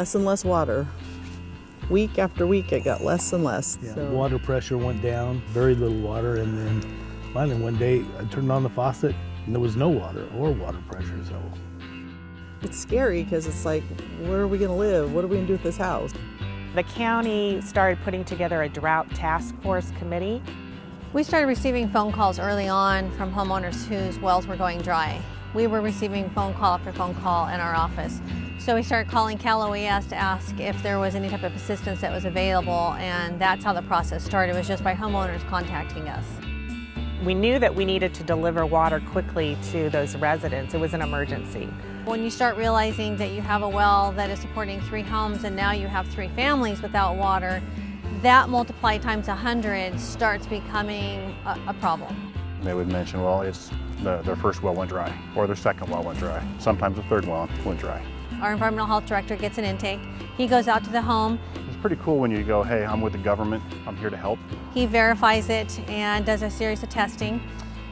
less and less water. Week after week, it got less and less. Yeah, So. water pressure went down, very little water, and then finally one day I turned on the faucet and there was no water or water pressure. So It's scary because it's like, where are we going to live? What are we going to do with this house? The county started putting together a drought task force committee. We started receiving phone calls early on from homeowners whose wells were going dry. We were receiving phone call after phone call in our office. So we started calling Cal OES to ask if there was any type of assistance that was available, and that's how the process started. It was just by homeowners contacting us. We knew that we needed to deliver water quickly to those residents. It was an emergency. When you start realizing that you have a well that is supporting 3 homes and now you have 3 families without water, that multiplied times 100 starts becoming a problem. They would mention, well, it's their first well went dry, or their second well went dry. Sometimes the third well went dry. Our environmental health director gets an intake. He goes out to the home. It's pretty cool when you go, hey, I'm with the government, I'm here to help. He verifies it and does a series of testing.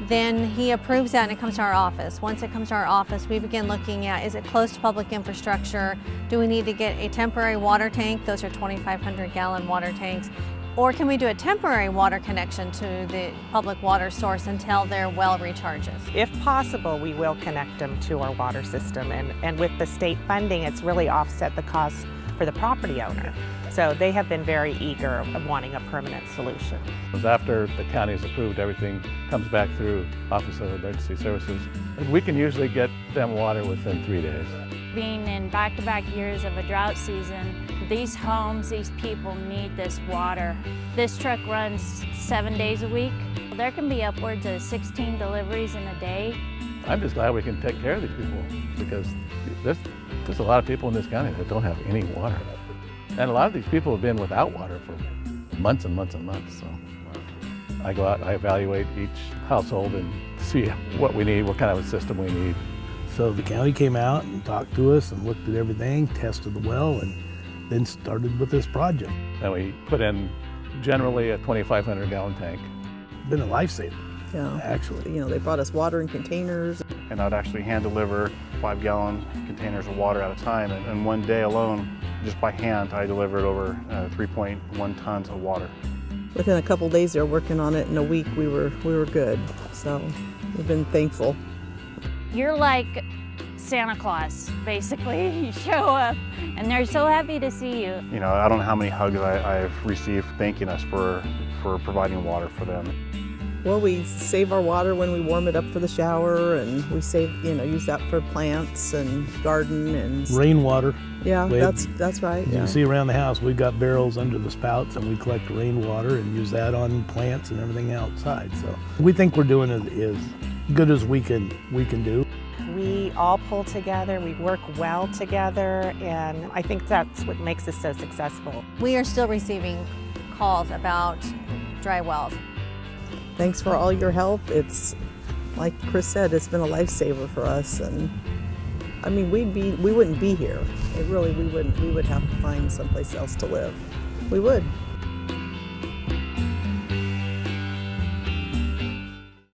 Then he approves that and it comes to our office. Once it comes to our office, we begin looking at, is it close to public infrastructure? Do we need to get a temporary water tank? Those are 2,500 gallon water tanks. Or can we do a temporary water connection to the public water source until their well recharges? If possible, we will connect them to our water system. And with the state funding, it's really offset the cost for the property owner. So they have been very eager of wanting a permanent solution. After the county has approved, everything comes back through Office of Emergency Services. We can usually get them water within 3 days. Being in back-to-back years of a drought season, these homes, these people need this water. This truck runs 7 days a week. There can be upwards of 16 deliveries in a day. I'm just glad we can take care of these people because there's a lot of people in this county that don't have any water. And a lot of these people have been without water for months and months and months. So I go out, I evaluate each household and see what we need, what kind of a system we need. So the county came out and talked to us and looked at everything, tested the well, and then started with this project. And we put in generally a 2,500 gallon tank. Been a lifesaver, Yeah. actually. You know, they brought us water in containers. And I'd actually hand deliver 5-gallon containers of water at a time. And one day alone, just by hand, I delivered over 3.1 tons of water. Within a couple days, they were working on it. In a week, we were good. So we've been thankful. You're like Santa Claus, basically. You show up and they're so happy to see you. You know, I don't know how many hugs I've received thanking us for providing water for them. Well, we save our water when we warm it up for the shower, and we save, use that for plants and garden and Rainwater. yeah, we- that's right. You Yeah. can see around the house, we've got barrels under the spouts and we collect rainwater and use that on plants and everything outside. So we think we're doing it as good as we can do. We all pull together, we work well together, and I think that's what makes us so successful. We are still receiving calls about dry wells. Thanks for all your help. It's like Chris said, it's been a lifesaver for us, and I mean, we wouldn't be here. We would have to find someplace else to live. We would.